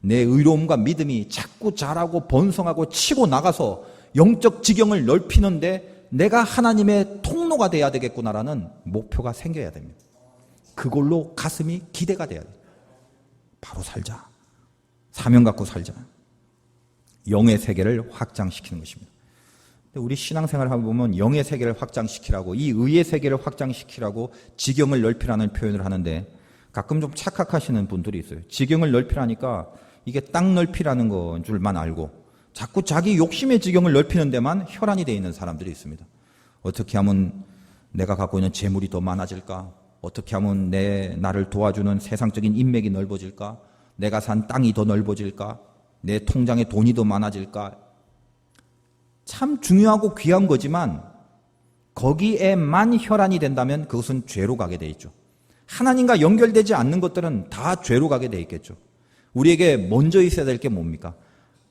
내 의로움과 믿음이 자꾸 자라고 번성하고 치고 나가서 영적 지경을 넓히는데 내가 하나님의 통로가 돼야 되겠구나라는 목표가 생겨야 됩니다. 그걸로 가슴이 기대가 돼야 돼요. 바로 살자. 사명 갖고 살자. 영의 세계를 확장시키는 것입니다. 우리 신앙생활을 해보면 영의 세계를 확장시키라고, 이 의의 세계를 확장시키라고 지경을 넓히라는 표현을 하는데 가끔 좀 착각하시는 분들이 있어요. 지경을 넓히라니까 이게 땅 넓히라는 건 줄만 알고 자꾸 자기 욕심의 지경을 넓히는 데만 혈안이 되어 있는 사람들이 있습니다. 어떻게 하면 내가 갖고 있는 재물이 더 많아질까? 어떻게 하면 나를 도와주는 세상적인 인맥이 넓어질까? 내가 산 땅이 더 넓어질까? 내 통장에 돈이 더 많아질까? 참 중요하고 귀한 거지만 거기에만 혈안이 된다면 그것은 죄로 가게 돼 있죠. 하나님과 연결되지 않는 것들은 다 죄로 가게 돼 있겠죠. 우리에게 먼저 있어야 될 게 뭡니까?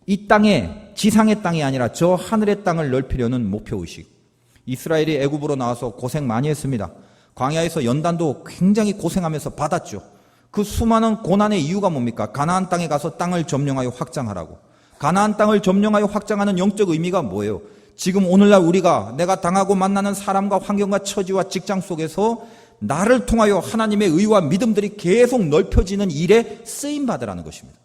이 땅에, 지상의 땅이 아니라 저 하늘의 땅을 넓히려는 목표의식. 이스라엘이 애굽으로 나와서 고생 많이 했습니다. 광야에서 연단도 굉장히 고생하면서 받았죠. 그 수많은 고난의 이유가 뭡니까? 가나안 땅에 가서 땅을 점령하여 확장하라고. 가나안 땅을 점령하여 확장하는 영적 의미가 뭐예요? 지금 오늘날 내가 당하고 만나는 사람과 환경과 처지와 직장 속에서 나를 통하여 하나님의 의와 믿음들이 계속 넓혀지는 일에 쓰임받으라는 것입니다.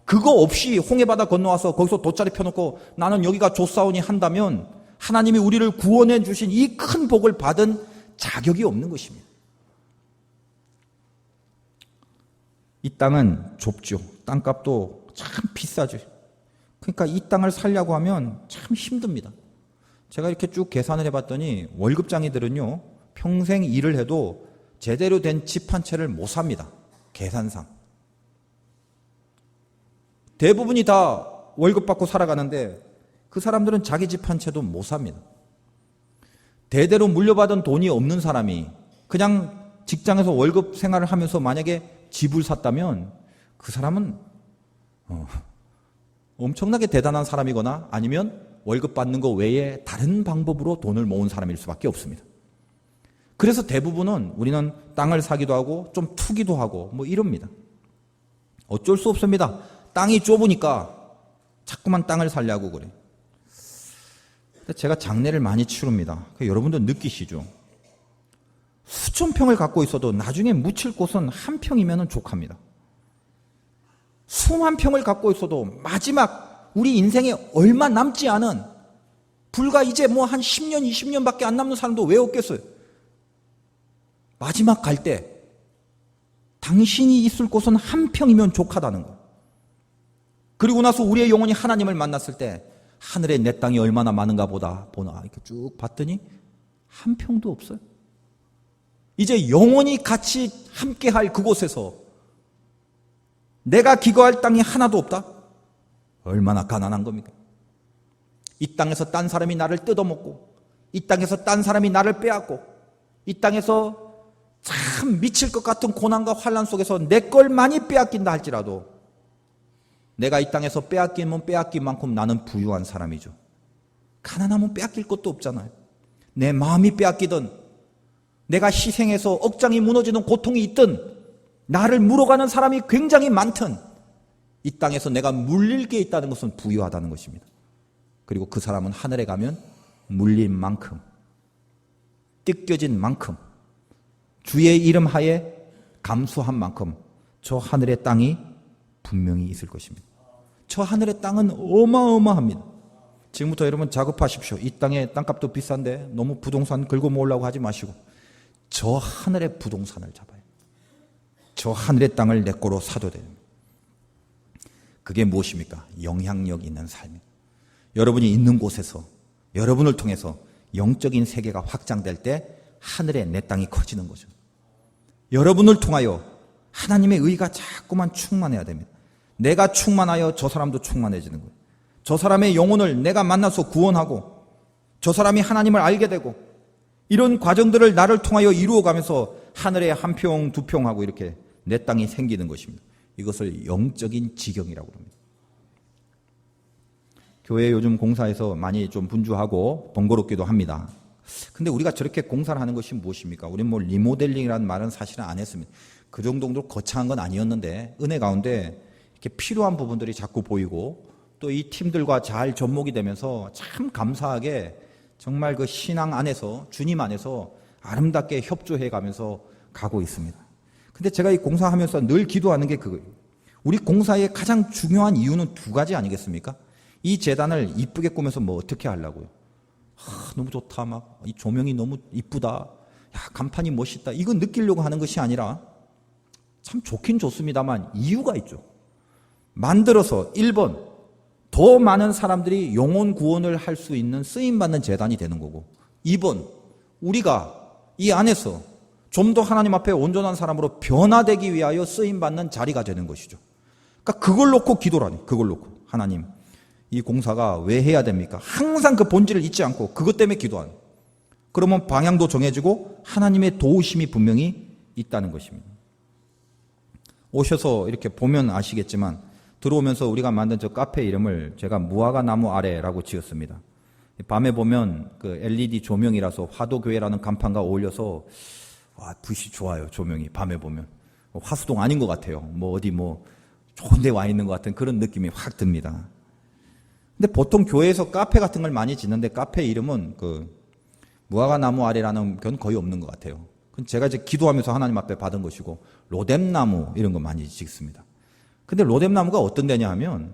그거 없이 홍해바다 건너와서 거기서 돗자리 펴놓고 나는 여기가 좋사오니 한다면 하나님이 우리를 구원해 주신 이 큰 복을 받은 자격이 없는 것입니다. 이 땅은 좁죠. 땅값도 참 비싸죠. 그러니까 이 땅을 살려고 하면 참 힘듭니다. 제가 이렇게 쭉 계산을 해봤더니 월급장이들은요, 평생 일을 해도 제대로 된 집 한 채를 못 삽니다. 계산상. 대부분이 다 월급 받고 살아가는데 그 사람들은 자기 집 한 채도 못 삽니다. 대대로 물려받은 돈이 없는 사람이 그냥 직장에서 월급 생활을 하면서 만약에 집을 샀다면 그 사람은 엄청나게 대단한 사람이거나 아니면 월급 받는 거 외에 다른 방법으로 돈을 모은 사람일 수밖에 없습니다. 그래서 대부분은 우리는 땅을 사기도 하고 좀 투기도 하고 뭐 이럽니다. 어쩔 수 없습니다. 땅이 좁으니까 자꾸만 땅을 살려고 그래. 제가 장례를 많이 치릅니다. 여러분도 느끼시죠? 수천 평을 갖고 있어도 나중에 묻힐 곳은 한 평이면 족합니다. 수만 평을 갖고 있어도 마지막 우리 인생에 얼마 남지 않은, 불과 이제 뭐 한 10년, 20년밖에 안 남는 사람도 왜 없겠어요? 마지막 갈 때 당신이 있을 곳은 한 평이면 족하다는 거. 그리고 나서 우리의 영혼이 하나님을 만났을 때 하늘에 내 땅이 얼마나 많은가 보다 보나 이렇게 쭉 봤더니 한 평도 없어요. 이제 영원히 같이 함께할 그곳에서 내가 기거할 땅이 하나도 없다? 얼마나 가난한 겁니까? 이 땅에서 딴 사람이 나를 뜯어먹고, 이 땅에서 딴 사람이 나를 빼앗고, 이 땅에서 참 미칠 것 같은 고난과 환난 속에서 내 걸 많이 빼앗긴다 할지라도 내가 이 땅에서 빼앗기면 빼앗긴 만큼 나는 부유한 사람이죠. 가난하면 빼앗길 것도 없잖아요. 내 마음이 빼앗기든 내가 희생해서 억장이 무너지는 고통이 있든 나를 물어가는 사람이 굉장히 많든 이 땅에서 내가 물릴 게 있다는 것은 부유하다는 것입니다. 그리고 그 사람은 하늘에 가면 물린 만큼, 뜯겨진 만큼, 주의 이름 하에 감수한 만큼 저 하늘의 땅이 분명히 있을 것입니다. 저 하늘의 땅은 어마어마합니다. 지금부터 여러분 작업하십시오. 이 땅의 땅값도 비싼데 너무 부동산 긁어 모으려고 하지 마시고 저 하늘의 부동산을 잡아요. 저 하늘의 땅을 내 거로 사도 돼요. 그게 무엇입니까? 영향력 있는 삶입니다. 여러분이 있는 곳에서 여러분을 통해서 영적인 세계가 확장될 때 하늘의 내 땅이 커지는 거죠. 여러분을 통하여 하나님의 의가 자꾸만 충만해야 됩니다. 내가 충만하여 저 사람도 충만해지는 거예요. 저 사람의 영혼을 내가 만나서 구원하고 저 사람이 하나님을 알게 되고 이런 과정들을 나를 통하여 이루어가면서 하늘에 한 평, 두 평하고 이렇게 내 땅이 생기는 것입니다. 이것을 영적인 지경이라고 합니다. 교회 요즘 공사에서 많이 좀 분주하고 번거롭기도 합니다. 근데 우리가 저렇게 공사를 하는 것이 무엇입니까? 우리는 뭐 리모델링이라는 말은 사실은 안 했습니다. 그 정도로 거창한 건 아니었는데 은혜 가운데 이렇게 필요한 부분들이 자꾸 보이고 또 이 팀들과 잘 접목이 되면서 참 감사하게 정말 그 신앙 안에서 주님 안에서 아름답게 협조해 가면서 가고 있습니다. 근데 제가 이 공사하면서 늘 기도하는 게 그거예요. 우리 공사의 가장 중요한 이유는 두 가지 아니겠습니까? 이 재단을 이쁘게 꾸며서 뭐 어떻게 하려고요? 너무 좋다, 막 이 조명이 너무 이쁘다, 야 간판이 멋있다, 이거 느끼려고 하는 것이 아니라 참 좋긴 좋습니다만 이유가 있죠. 만들어서 1번 더 많은 사람들이 영혼 구원을 할 수 있는 쓰임받는 재단이 되는 거고 2번 우리가 이 안에서 좀 더 하나님 앞에 온전한 사람으로 변화되기 위하여 쓰임받는 자리가 되는 것이죠. 그러니까 그걸 놓고 기도를 하니 그걸 놓고 하나님 이 공사가 왜 해야 됩니까? 항상 그 본질을 잊지 않고 그것 때문에 기도하는. 그러면 방향도 정해지고 하나님의 도우심이 분명히 있다는 것입니다. 오셔서 이렇게 보면 아시겠지만 들어오면서 우리가 만든 저 카페 이름을 제가 무화과 나무 아래라고 지었습니다. 밤에 보면 그 LED 조명이라서 화도교회라는 간판과 어울려서 와, 빛이 좋아요. 조명이 밤에 보면 화수동 아닌 것 같아요. 뭐 어디 뭐 좋은 데 와 있는 것 같은 그런 느낌이 확 듭니다. 근데 보통 교회에서 카페 같은 걸 많이 짓는데 카페 이름은 그 무화과 나무 아래라는 건 거의 없는 것 같아요. 제가 이제 기도하면서 하나님 앞에 받은 것이고 로뎀나무 이런 거 많이 짓습니다. 근데 로뎀나무가 어떤 데냐 하면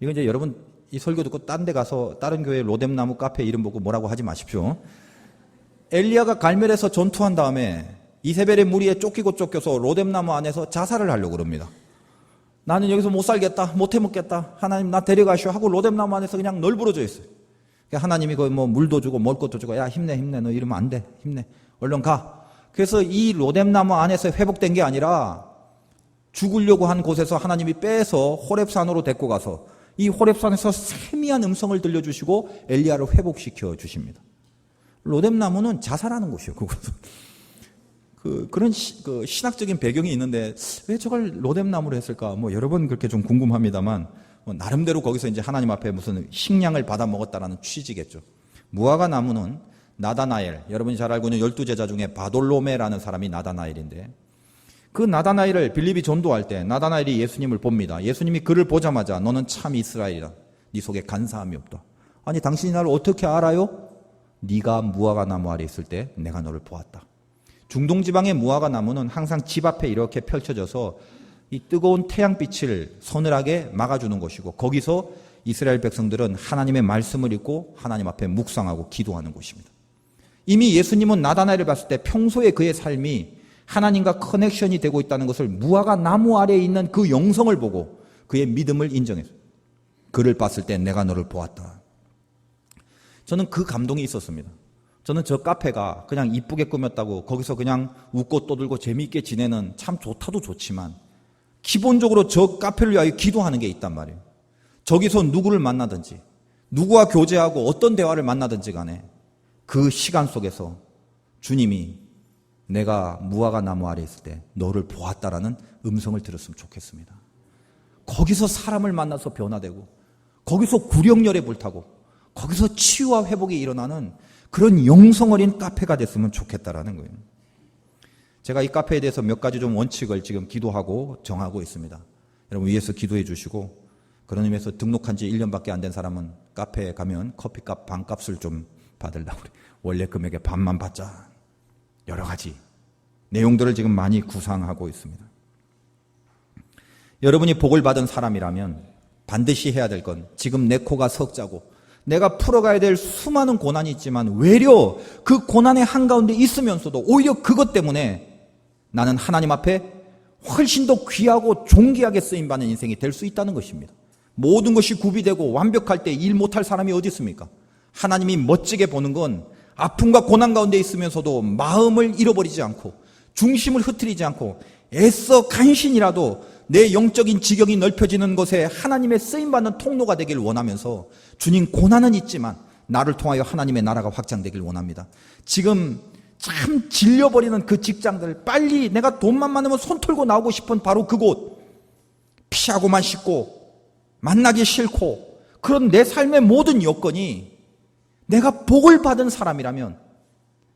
이거 이제 여러분 이 설교 듣고 딴 데 가서 다른 교회 로뎀나무 카페 이름 보고 뭐라고 하지 마십시오. 엘리야가 갈멜에서 전투한 다음에 이세벨의 무리에 쫓겨서 로뎀나무 안에서 자살을 하려고 그럽니다. 나는 여기서 못 살겠다, 못 해먹겠다, 하나님 나 데려가시오 하고 로뎀나무 안에서 그냥 널브러져 있어요. 하나님이 거기 뭐 물도 주고 먹을 것도 주고 야 힘내 너 이러면 안 돼, 힘내 얼른 가. 그래서 이 로뎀나무 안에서 회복된 게 아니라 죽으려고 한 곳에서 하나님이 빼서 호렙산으로 데리고 가서 이 호렙산에서 세미한 음성을 들려주시고 엘리야를 회복시켜 주십니다. 로뎀나무는 자살하는 곳이에요. 그것은. 그런 신학적인 배경이 있는데 왜 저걸 로뎀나무로 했을까? 뭐 여러 번 그렇게 좀 궁금합니다만 뭐 나름대로 거기서 이제 하나님 앞에 무슨 식량을 받아 먹었다라는 취지겠죠. 무화과 나무는 나다나엘, 여러분이 잘 알고 있는 12제자 중에 바돌로메라는 사람이 나다나엘인데 그 나다나엘을 빌립이 전도할 때 나다나엘이 예수님을 봅니다. 예수님이 그를 보자마자 너는 참 이스라엘이다. 네 속에 간사함이 없다. 아니 당신이 나를 어떻게 알아요? 네가 무화과 나무 아래 있을 때 내가 너를 보았다. 중동 지방의 무화과 나무는 항상 집 앞에 이렇게 펼쳐져서 이 뜨거운 태양빛을 서늘하게 막아주는 것이고 거기서 이스라엘 백성들은 하나님의 말씀을 읽고 하나님 앞에 묵상하고 기도하는 곳입니다. 이미 예수님은 나다나엘을 봤을 때 평소에 그의 삶이 하나님과 커넥션이 되고 있다는 것을 무화과 나무 아래에 있는 그 영성을 보고 그의 믿음을 인정했어요. 그를 봤을 때 내가 너를 보았다. 저는 그 감동이 있었습니다. 저는 저 카페가 그냥 이쁘게 꾸몄다고 거기서 그냥 웃고 떠들고 재미있게 지내는 참 좋다도 좋지만 기본적으로 저 카페를 위하여 기도하는 게 있단 말이에요. 저기서 누구를 만나든지 누구와 교제하고 어떤 대화를 만나든지 간에 그 시간 속에서 주님이 내가 무화과 나무 아래 있을 때 너를 보았다라는 음성을 들었으면 좋겠습니다. 거기서 사람을 만나서 변화되고 거기서 구령열에 불타고 거기서 치유와 회복이 일어나는 그런 영성 어린 카페가 됐으면 좋겠다라는 거예요. 제가 이 카페에 대해서 몇 가지 좀 원칙을 지금 기도하고 정하고 있습니다. 여러분 위에서 기도해 주시고 그런 의미에서 등록한 지 1년밖에 안 된 사람은 카페에 가면 커피값 반값을 좀 받으려고 그래. 원래 금액의 반만 받자. 여러 가지 내용들을 지금 많이 구상하고 있습니다. 여러분이 복을 받은 사람이라면 반드시 해야 될 건 지금 내 코가 석자고 내가 풀어가야 될 수많은 고난이 있지만 외려 그 고난의 한가운데 있으면서도 오히려 그것 때문에 나는 하나님 앞에 훨씬 더 귀하고 존귀하게 쓰임받는 인생이 될 수 있다는 것입니다. 모든 것이 구비되고 완벽할 때 일 못할 사람이 어디 있습니까? 하나님이 멋지게 보는 건 아픔과 고난 가운데 있으면서도 마음을 잃어버리지 않고 중심을 흐트리지 않고 애써 간신이라도 내 영적인 지경이 넓혀지는 것에 하나님의 쓰임받는 통로가 되길 원하면서 주님 고난은 있지만 나를 통하여 하나님의 나라가 확장되길 원합니다. 지금 참 질려버리는 그 직장들 빨리 내가 돈만 많으면 손 털고 나오고 싶은 바로 그곳 피하고만 싶고 만나기 싫고 그런 내 삶의 모든 여건이 내가 복을 받은 사람이라면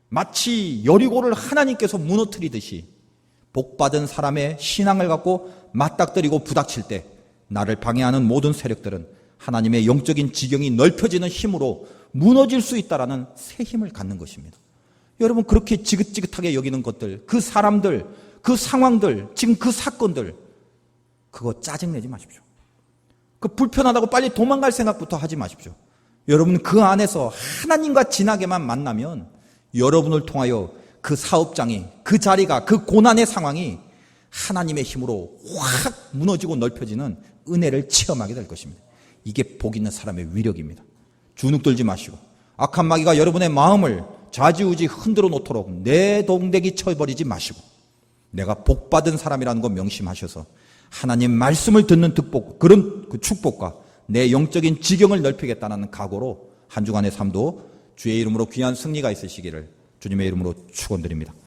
마치 여리고를 하나님께서 무너뜨리듯이 복받은 사람의 신앙을 갖고 맞닥뜨리고 부닥칠 때 나를 방해하는 모든 세력들은 하나님의 영적인 지경이 넓혀지는 힘으로 무너질 수 있다라는 새 힘을 갖는 것입니다. 여러분 그렇게 지긋지긋하게 여기는 것들, 그 사람들, 그 상황들, 지금 그 사건들 그거 짜증내지 마십시오. 그 불편하다고 빨리 도망갈 생각부터 하지 마십시오. 여러분 그 안에서 하나님과 진하게만 만나면 여러분을 통하여 그 사업장이, 그 자리가, 그 고난의 상황이 하나님의 힘으로 확 무너지고 넓혀지는 은혜를 체험하게 될 것입니다. 이게 복 있는 사람의 위력입니다. 주눅 들지 마시고 악한 마귀가 여러분의 마음을 좌지우지 흔들어 놓도록 내동댕이 쳐버리지 마시고 내가 복받은 사람이라는 거 명심하셔서 하나님 말씀을 듣는 득복, 그런 그 축복과 내 영적인 지경을 넓히겠다는 각오로 한 주간의 삶도 주의 이름으로 귀한 승리가 있으시기를 주님의 이름으로 축원드립니다.